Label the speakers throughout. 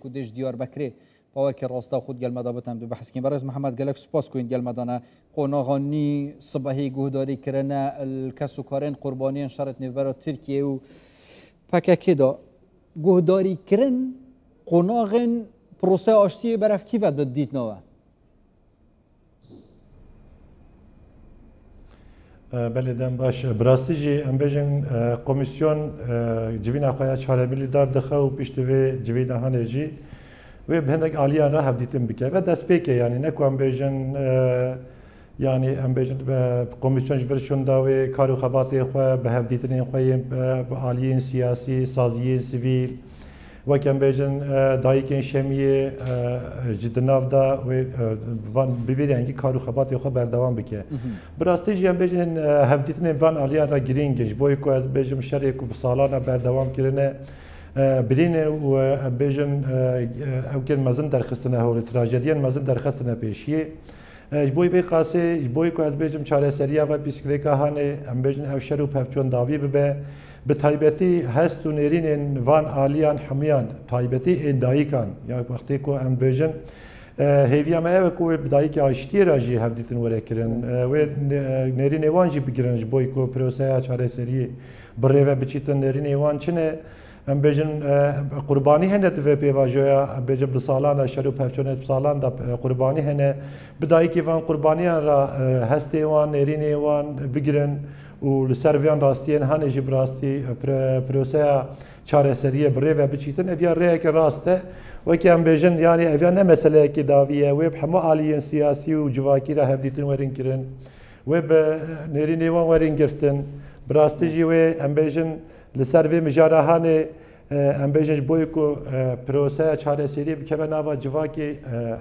Speaker 1: کودش دیار بکری باوک راستا خود گل مدابتم دو بحث کن برای محمد گلک سپاس کوین گل مدانا قناغانی صباحی گهداری کرنا الکسو کارن قربانیان شرط نفبر ترکیه و پککی دا گهداری کرن قناغن پروسه آشتی برف کیفت بدید نوه
Speaker 2: بله دم باش براستی جی ام بیشن کمیسیون جوین آخویا چهار میلیارد دخو و پیشت و جوین آهن جی و بهندک عالیان را هفدیتم بکه و دست پیکه یعنی نکو ام بیشن یعنی ام بیشن کمیسیون جبرشون داوی کارو خباتی خو به هفدیتنی خویم عالیین سیاسی سازی سیویل و کم بیشن دایکن شمیه جدناف دا و وان ببینی انگی کارو خباتی خو بردوام بکه براستی جیم بیشن هفدیتنی وان عالیان را گرینگش بوی کو از بیشم شریک و سالانه بردوام کرنه برین و بیشن اوکن مزن درخستنه هول تراژدیان مزن درخستنه پیشیه بوی به قاسه بوی کو از بیشم چاره سریا و پیسکریکا هانه ام بیشن افشار و پفچون داوی به به تایبەتی هەست و نێرینên van aliyan hemiyan taybetî ên dayîkan ya wextê ku em bêjin hêviya me ev ku bi dayîkê aşitiyê re jî hevdîtin were kirin wê nêrînê wan jî bigirin ji bo ku proseya çareseriyê bi rêve biçîtin nêrînê wan çi ne em bêjin qurbanî hene divê pêvajoya em bêjin bi salan da şer û pevçonê bi salan da qurbanî hene bi dayîkê van qurbaniyan ra hestê wan nêrînê wan bigirin و لسرویان راستین هنی جب راستی پروسه چارەسەریە برێ بچیتن ئەڤیا ڕێیەکی ڕاستە وەکیان بێژن یعنی ئەڤیان نە مەسەلەیەکی داویە وێ هەموو عالیین سیاسی و جوواکی را هەفدیتن وەرینکردن وێ بە نێری نێوان وەرینگرتن براستیژی وێ ئەم بێژن لەسەر وێ مژارەهانێ ئەم بێژن بۆی و پرۆسەیە چارەسەری بکەمە ناوە جوواکی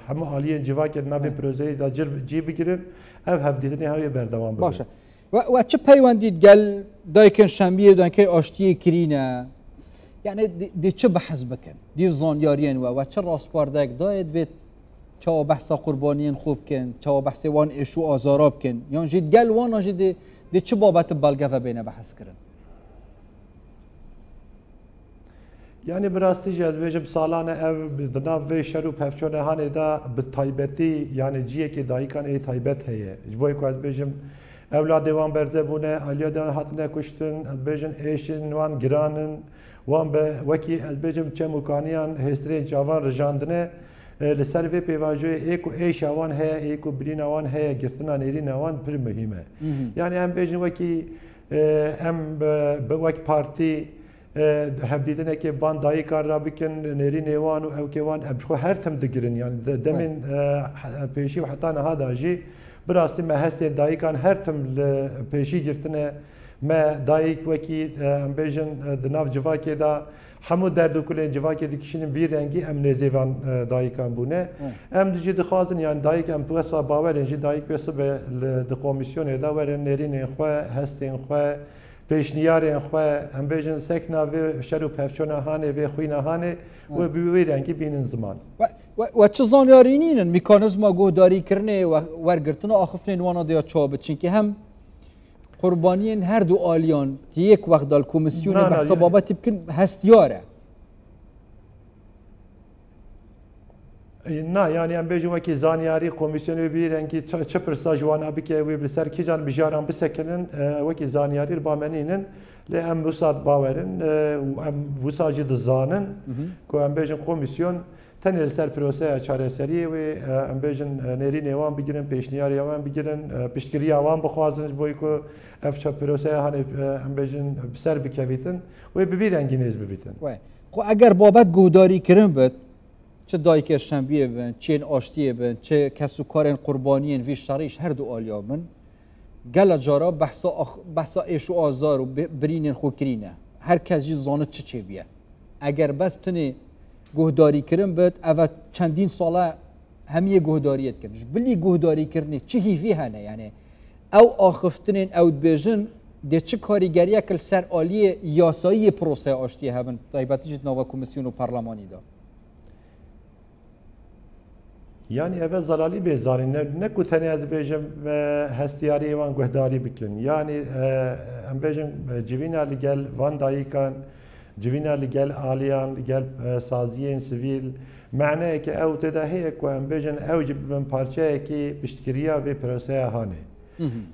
Speaker 2: هەموو عالیین جوواکی ناوی پرۆزەی دا جی بگیرن ئەv هەفدیتنی هەوێ بەردەوام باشە
Speaker 1: و چه پیوندید گل دایکن شنبیه دانکه آشتی کرینه یعنی دی چه بحث بکن دی زانیارین و چه راسپاردک داید وید چه بحث قربانیین خوب کن چه بحث وان اشو آزاراب کن یعنی جید گل وان جید دی چه بابت بلگه و بینه بحث کرن
Speaker 2: یعنی براستی جد ویجب سالانه اف دناو وی شرو پفچونه هانه دا به تایبتی یعنی جیه که دایکان ای تایبت هیه جبوی که از بیجم اولاد وان برزه بونه الیادا هاتنه کشتن بیجن ایشن وان گرانن وان به وکی بیجم چه مکانیان هستری جوان رجاندنه لسر وی پیواجوی ایکو ایش وان هه ایکو برین وان هه گرتنا نیرین وان پر مهمه یعنی ام بیجن وکی ام به وک پارتی هفدیدنه که وان دایی کار را بکن نیرین وان و او که وان ابشخو هر تم دگرن یعنی دمن پیشی و حتی نه داجی براستی ما هستی دایکان هر تم پیشی گرتنه ما دایک وکی ام بیژن دناف جواکی دا همو درد و کلین جواکی دیکشین بی رنگی ام نزیوان دایکان بونه ام دیجی دخوازن یعنی دایک ام پوسا باورن جی دایک پس به دکومیسیون دا ورن نرین خو هستین خو پیشنیارین خو ام بیژن سکنا و شرو پفچونه هانه و خوینه هانه و بی رنگی بینن زمان
Speaker 1: و چه زانیارینین میکانیزم گهداری کرنه و ورگرتن آخفن وانا دیا چابه چون که هم قربانیین هر دو آلیان که یک وقت دال کمیسیون بحثا بابتی بکن هستیاره
Speaker 2: نه یعنی ام بیجم که زانیاری کمیسیون بیرن که چه پرسا جوان ابی که وی بسر کی جان بجارم بسکنن و که زانیاری با منینن ل ام وساد باورن و ام وساجد زانن که ام بیجم کمیسیون تنیل سر پروسه چارەسەری و ام بیجن نرین وان بگیرن پیشنیاری وان بگیرن پشتگیری وان بخوازن بوی که افشا پروسه هانی ام بیجن سر بکویتن و ببیرن گینیز ببیتن
Speaker 1: خو اگر بابت گهداری کرن بد چه دایک شنبیه بن چه آشتیه بن چه کسو کارن قربانیین وی شریش هر دو آلیا بن گل جارا بحثا ایش و آزار و برینن خو کرینه هر کسی زانه چه بیه اگر بس بتنی گهداری کردن بد اول چندین ساله همیه گهداریت کردن بلی گهداری کردنی چه هیفی هنه یعنی او آخفتنین او بیژن ده چه کاریگریه کل سر آلیه یاسایی پروسه آشتیه هبن تایباتیش نوا کمیسیون و پارلمانی دا
Speaker 2: یعنی اول زلالی بیزاری نه کوتنی از بیژن هستیاری وان گهداری بکن یعنی ام بیژن جوینا لگل وان دایکان جوینا لگل آلیان لگل سازیین سویل معنی که او تداهی که ام بیجن او جب من پارچه کی بشتکریا به پروسه هانه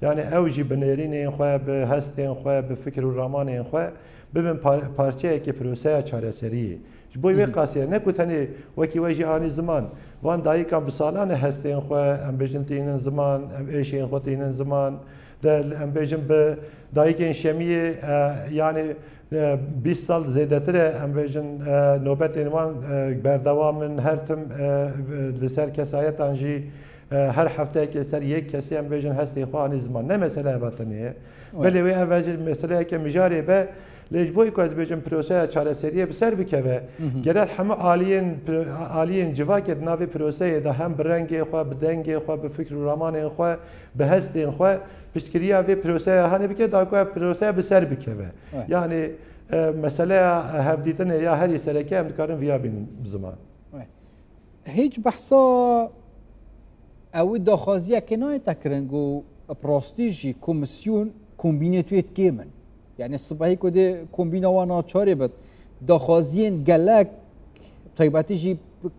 Speaker 2: یعنی او جب نرین این خواه به هست این خواه به فکر و رامان این خواه ببین پارچه کی پروسه چاره سریه بوی وی قاسیه نکوتنی وکی وجی آنی زمان وان دایی کم بسالانه هست این خواه ام بیجن تینن زمان ام ایش این خواه تینن زمان در ام بیجن به دایی که این شمیه یعنی 20 سال زیادتر ام بیجن نوبت اینوان بردوام هر تم لسر کسایت انجی هر هفته که سر یک کسی ام بیجن هستی خوانی زمان نه مسئله وطنیه ولی وی اول مسئله که مجاری به لیج بوی که از بیجن پروسه چاره سریه بسر بکوه گرد همه آلیین جواکت ناوی پروسه ده هم برنگی خواه بدنگی خواه به فکر و رامان خواه به هستین خواه پشتکریا وی پروسه هانی بکه دا که پروسه بسر بکوه یعنی مسئله هفدیتن یا هری سرکه هم دکارن ویا بین زمان
Speaker 1: هیچ بحثا او داخوازیه که نای تکرنگو پراستیجی کمیسیون کومبینیتویت کیمن یعنی صبحی کده کومبینا و ناچاره بد داخوازین گلک طیباتیجی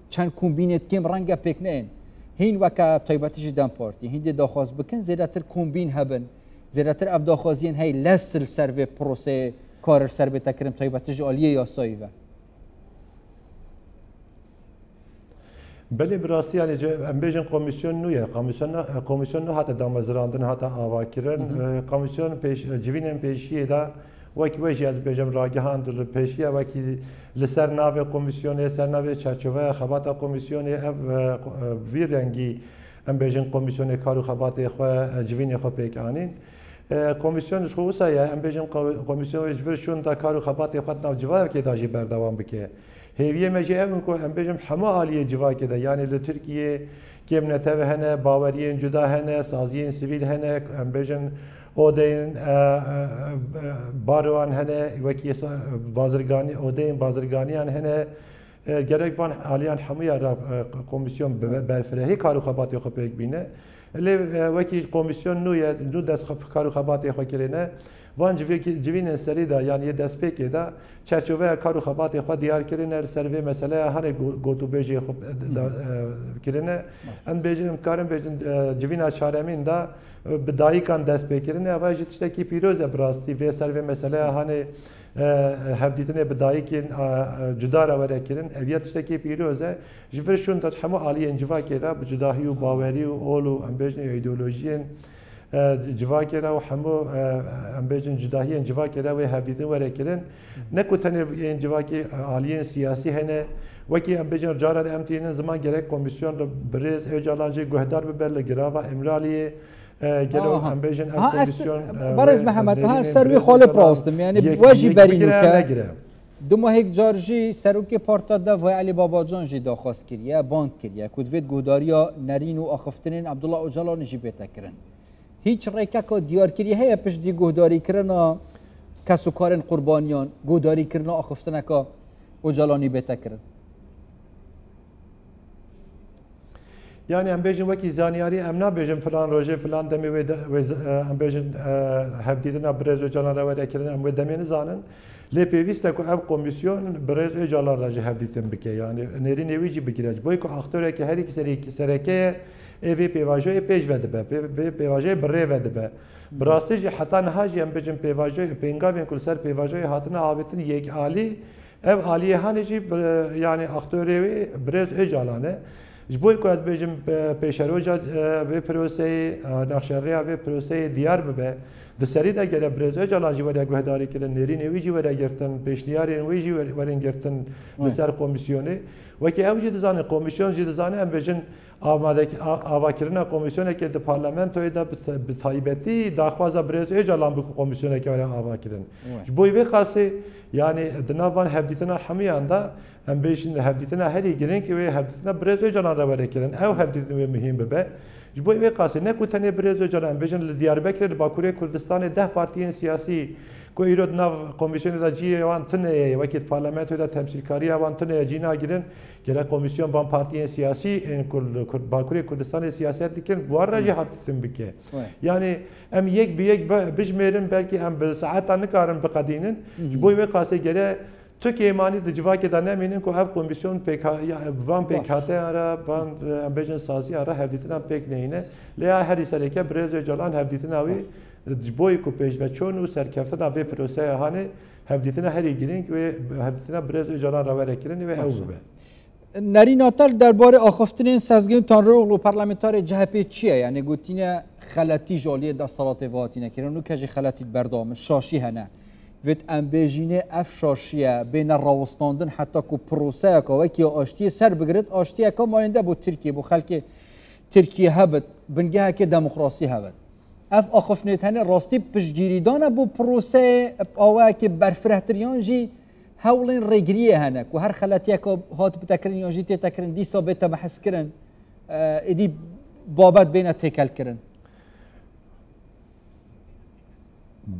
Speaker 1: چند کومبینت کم رنگ پکنین هین وکا طیباتیجی دام پارتی هین داخواز بکن زیادتر کومبین هبن زیادتر اف داخوازین هی لسل سروی پروسه کار سروی تکرم طیباتیجی عالیه یا سایوه
Speaker 2: بله براستی یعنی ام بیجن کمیسیون نویه کمیسیون نو حتی دامزراندن حتی آواکرن کمیسیون جوینن پیشیه دا وکی وجه از بیجم راگهان در پیشیه وکی لسر ناو کمیسیونه سر ناو چرچوه خبات کمیسیونه وی رنگی ام بیجن کمیسیون کارو خبات خو جوین خو پیکانین کمیسیون خوصه یا ام بیجن کمیسیون جورشون تا کارو خبات خو ناو جواب که داجی بردوام بکه هیویه مجه اون که ام بیجم همه عالیه جوا که ده یعنی لترکیه کم نتوه هنه باوریین جدا هنه سازیین سیویل هنه ام بیجن اودین باروان هنه وکی بازرگانی اودین بازرگانیان هنه گرک وان عالیان همه را کمیسیون برفرهی کارو خباتی خو پیک بینه لی وکی کمیسیون نو دست کارو خباتی خو کرینه وان جوین سری دا یعنی دست پیکی دا چرچوه کارو خباتی خو دیار کرینه سروی مسئله هنه گوتو بیجی خو کرینه ام بیجن کارم بیجن جوین چارمین دا بدایی کان دست بکرینه و اجت تکی پیروز براستی و سروی مسئله هنه هفدیتن بدایی که جدا را وره کرن اویت تکی پیروزه جفرشون تا همه عالی انجوا کرده بجداهی و باوری و اول و امبیجن ایدئولوژیین جوا کرده و همه امبیجن جداهی انجوا کرده و هفدیتن وره کرن نکوتنی انجوا که عالی سیاسی هنه وکی امبیجن جارا امتحان زمان گرک کمیسیون رو برز اجالاجی گهدار ببر لگرا و امرالی گلو ام بیجن کمیسیون
Speaker 1: برز محمد هر سروی خالب راستم یعنی واجی برینو که دوما هیک جارجی سروکی پارتا دا و علی بابا جان جی داخواست کریه بانک کریه کدوید گوداریا نرین و آخفتنین عبدالله اوجالان جی بیتا کرن هیچ ریکه که دیار کریه هیا پش دی گوداری کرنا کسو کارن قربانیان گوداری کرنا آخفتنه که اوجالانی بیتا کرن
Speaker 2: yani em bêjin wekî zaniyarî em nabêjin filan rojê filan demê em bêjin hevdîtina birêz êcalan re verekirin em wê demê nizanin lê pêwîst e ku ev komîsyon birêz êcalan re jî hevdîtin bike yani nêrînê wî jî bigire ji bo ku aktoreke herîkî serekeye evê pêvajoyê pêş vedibe pêvajeyê birê vedibe bi rastî jî heta niha jî em bêjin pêngavên ku li ser pêvajoyê hatine avêtin yek alî ev aliyê hanê jî yani aktorê wê birêz êcalan e ji bo ku ez bêjim pêşeroja vê piroseyê nexşeriya vê piroseyê diyar bibe di serî de gere birêz êcalan jî were guhdarî kirin nêrînê wî jî were girtin pêşniyarên wî jî werin girtin li ser komîsyonê wekî ew jî dizane komîsyon jî dizane em bêjin avakirina komîsyonekê di parlamentoyê de bi taybetî daxwaza birêz êcalan bi komîsyonekê were avakirin ji bo vê qasî yani di nav van hevdîtina hemiyan da em bêjin hevdîtina herî girîng wê hevdîtina birêz êcalan re were kirin ew hevdîtin wê mihîm bibe ji bo vê qasî ne ku tenê birêz êcalan em bêjin li Diyarbekirê li Bakurê Kurdistanê 10 partiyên siyasî ku îro di nav komîsyonê de ciyê wan tineye wekî parlamentoyê de temsîlkariya wan tineye cî nagirin gerek komisyon van partiyên siyasî ên Bakurê Kurdistanê siyaset dikin war re jî hatîtin bike yani em yek bi yek bijmêrin belkî em bi saetan nikarin biqedînin ji bo vê qasî gere Türkiye mani de civake da neminin ku ev komisyon pek van pek hate ara van ambejin sazi ara hevditina pek neyine leya her iseleke brezo calan hevditina vi boy ku pej ve çonu serkeftina ve proseye hani hevditina her ilginin ve hevditina brezo calan raverekirin ve evbe.
Speaker 1: نرین آتل درباره آخفتنین سازگین تان رو پارلمانتار جهپی چیه یعنی گوتینه خلاتی جالی دستالات واتی نکردن و کجی خلاتی بردام شاشی هنه وقت امبیجینه اف شاشیه بین راوستاندن حتی کو پروسه که وکی آشتی سر بگرد آشتی که ماینده بود ترکیه بود خلک ترکیه هبت بنگه که دموکراسی هبت اف آخفتنیت هنه راستی پشگیریدانه بو پروسه آوه که برفرهتریان جی هولين رجريه هناك وهر خلاتيا كو هات بتكرن يوجيتي تكرن دي صابته بحث كرن ادي بابات بين تكل كرن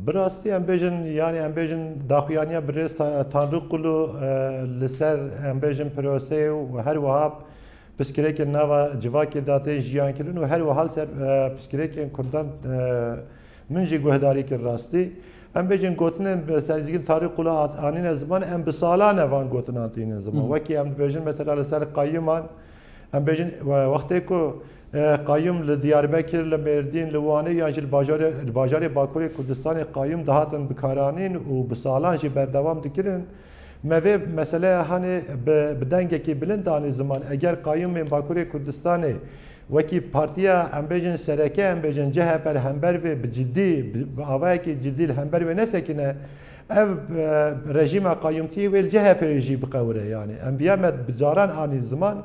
Speaker 2: براستي ام بيجن يعني ام بيجن داخوانيا بريس تانرو كلو لسر ام بيجن بروسي وهر وهاب بسكريك نافا جواكي داتي جيان كرن وهر وهال سر بسكريك كردان منجي جهداري كراستي ام بيجن گوتنن سرزگین تاریخ کلا آنین زمان ام بسالان وان گوتن آتین زمان وکی ام بيجن مثلا لسال قایمان ام بيجن وقتی کو قایم لدیاربکر لمردین لوانه یا جل باجار باکوری کردستان قایم دهاتن بکارانین و بسالان جی بردوام دکرن موی مسئله هنی بدنگه کی بلند آنی زمان اگر قایم من باکوری کردستان وکی پارتیا ام بیجن سرکه ام بیجن CHP همبر و بجدی آوای کی جدی همبر و نسکنه ev rejima qayyumti ve CHP jî biqewre yani em biyamet bizaran anî ziman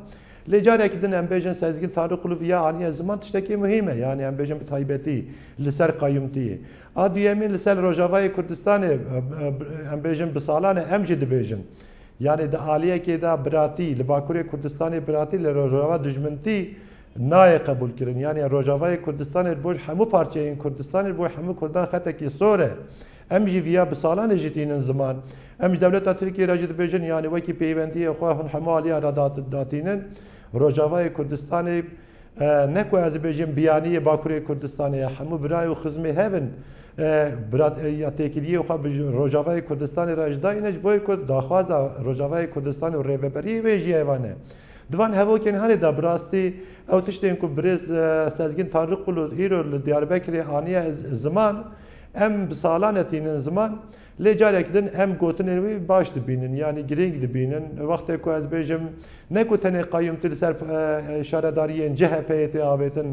Speaker 2: lê carekî din em bêjin sezgîn tarîk qulû ya anî ziman tiştekî mühim e yani em bêjin bi taybetî li ser qayyumtiyê a duyemîn li ser Rojavayê Kurdistanê em bêjin bi salan em jî dibêjin yani di aliyekê de biratî li Bakurê Kurdistanê biratî li Rojava dijmintî nayê qebûl kirin yani Rojavayê Kurdistanê bo hemû parçeyên Kurdistanê bo hemû Kurdan xetekî sor e em jî viya bi salan jî tînin ziman em ji dewleta Tirkiye jî dibêjin yani wekî peywendiyê xwe hûn hemû aliya re datînin Rojavayê Kurdistanê ne ku ez dibêjim biyaniyê Bakurê Kurdistanê ye hemû birayê û xizmê hevin ya têkiliyê xwe bi Rojavayê Kurdistanê re ji dayîne ji bo ku daxwaza Rojavayê Kurdistanê û rêveberiyê wê jî evan e divan hevokên herê de bi rastî ew tiştên ku birêz sezgin Tarîk Qulû îro li Diyarbekirê aniye ziman em bi salan etînin ziman lê carek din em gotinên wî baş dibînin yani girêng dibînin wextê ku ez bêjim ne ku tenê qayyumtir li ser şaredariyên CHP'yê tê avêtin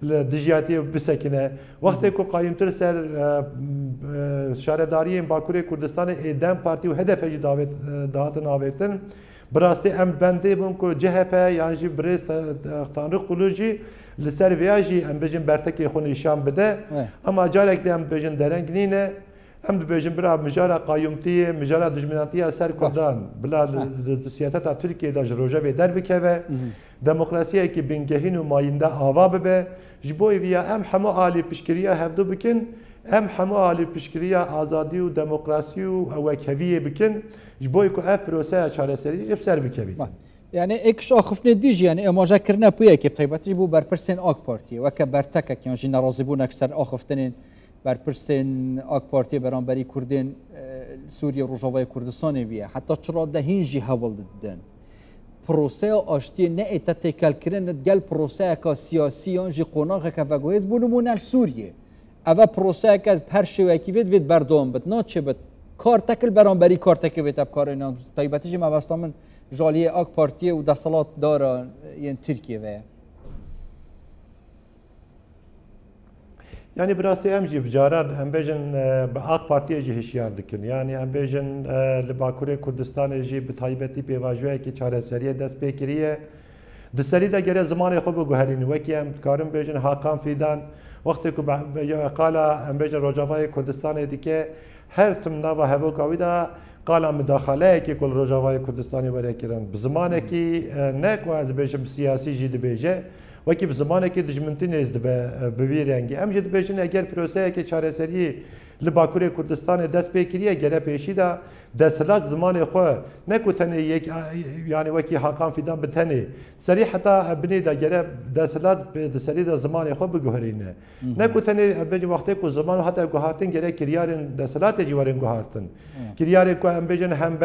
Speaker 2: li dijiyatiyê bisekine wextê ku qayyumtir ser şaredariyên Bakurê Kurdistanê ê Dem Partî û HDP jî dahatin avêtin bi rastî em bendê bûn ku CHP yan jî birêz Tanrı Qulû jî li ser vêya jî em bêjin bertekê xwe nîşan bide ama carek de em bêjin dereng nîne em dibêjin bira mijara qayyumtiyê mijara dijminatiya ser Kurdan bila li siyaseta Tirkiye de ji rojevê derbikeve demokrasiyekî bingehîn û mayînde ava bibe ji bo vîya em hemû alî piştgiriya hevdû bikin em hemû alî piştgiriya azadî û demokrasî û ewekheviyê bikin ji bo ku ev proseya çareserî hep ser bikevî
Speaker 1: yani ekş axifne dij yani emaja kirine puyekê taybetî bû berpirsên AK Partiye weke bertekek yan jî nerazîbûnek ser axiftinên berpirsên AK Partiye beramberî Kurdên Sûriye Rojavayê Kurdistanê bûye heta çira de hîn jî hewl didin proseya aştiyê ne ête têkelkirin gel proseyeka siyasî yan jî qonaxeke veguhêz bû nimûne li Sûriye ev proseyeke her şêwekî vê divêt berdewam bit naçê bit kar tekil beramberî kar tekê vê tevkarên taybetî jî mevesta min jaliyê AK Partiye û desalatdara yên Tirkiye ve
Speaker 2: yani biraz em jî bicaran em bêjin bi AK Partiye jî hişyar dikin yani em bêjin li Bakurê Kurdistanê jî bi taybetî pêvajiyekî çareseriyê dest pê kiriye di serî de gere zimanê xwe biguherînin wekî em dikarin bêjin Hakan Fîdan wextê ku qala em bêjin Rojavayê Kurdistanê dike her tim nava hevoka wî de qala müdaxaleyekî ku li Rojavayê Kurdistanê werekirin bi zimanekî ne ku ez dibêjim siyasî jî dibêje wekî bi zimanekî dijmintî nêz dibe bi vî rengî em jî dibêjin eger proseyekê çareseriyê لباکوری کردستان دست پیکریه گره پیشی دا دستلات زمان خو نکوتنی یک یعنی وکی حقان فیدان بتنی سری حتی بنی دا گره دستلات سری دا زمان خو بگوهرینه نکوتنی بنی وقتی کو زمان حتی گوهرتن گره کریارن دستلات جوارن گوهرتن کریار کو هم بجن هم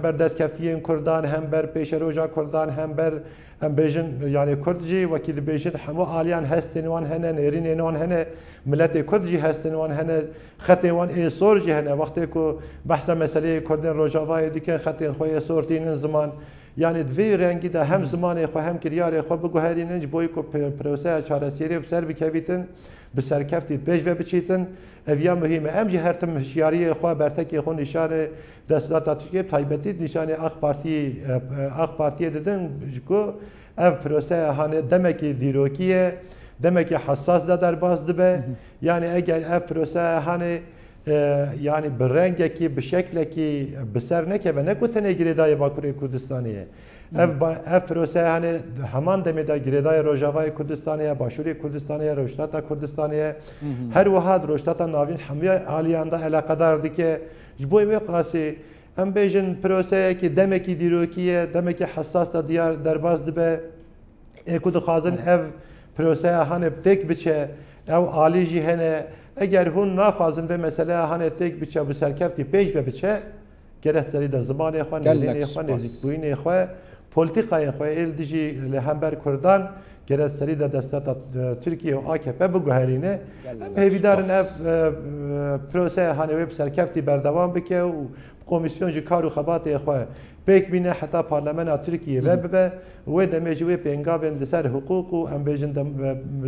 Speaker 2: بر دست کفتیین کردان هم بر پیش روزا کردان هم بیژن یعنی کردجی وکیل بیژن همه آلیان هستن وان هنن نرین وان هنن ملت کردجی هستن وان هنن خط وان ایسورجی هنن وقتی که بحث مسئله کردن روزاوای دیگه خط خوی سورتین زمان یعنی دوی رنگی ده هم زمان خو هم کریار خو بگوهرینج بوی کو پروسه چارەسەری بسر بکویتن بسر کفتی پیش و بچیتن اویا مهمه ام جهرتم هشیاری خو برتکی خو نشان دستات ترکیه تایبتی نشان اخ پارتی دادن کو اف پروسه هانه دمکی دیروکیه دمکی حساس ده در باز دبه یعنی اگر اف پروسه هانه yani bir rengeki bir şekleki bir serneke ve ne kutene giredaya Bakuriye Kurdistaniye ev prose hani hemen demede giredaya Rojavaya Kurdistaniye Başuriye Kurdistaniye Rojtata Kurdistaniye her vahad Rojtata navin hamiye aliyanda alakadardı ki bu evi qasi em bejin prose ki demeki dirokiye demeki hassas da diyar derbaz dibe ekudu khazın ev prose hani tek biçe ev ali jihene eğer hun naxwazin ve mesela hani tek biçe bu serkefti peş ve biçe gerekleri de zamanı xwan ne xwan ezikbuyne xwa politikaya xwa el diji lehember Kurdan gerekleri de destat Türkiye ve AKP bu guherine pevidarın ev prose hani web serkefti berdevam bike u komisyoncu karu xabatê xwe pêk bîne heta parlamena Tirkiye ve be wê demê jî wê pêngavên li ser hiqûq û em bêjin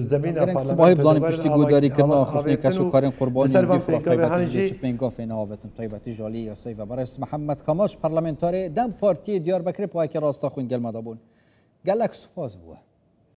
Speaker 2: zemîna
Speaker 1: Sibahî bizanîn piştî guhdarîkirina xifnê keşûkarên qurbanî pêngavên avetin taybetî jalî yasayî ve Bares Mihemed Kamaç parlamenterê dem partiyê Diyarbekirê payeke rasta xwîn gelme dabûn gelek spas bûye.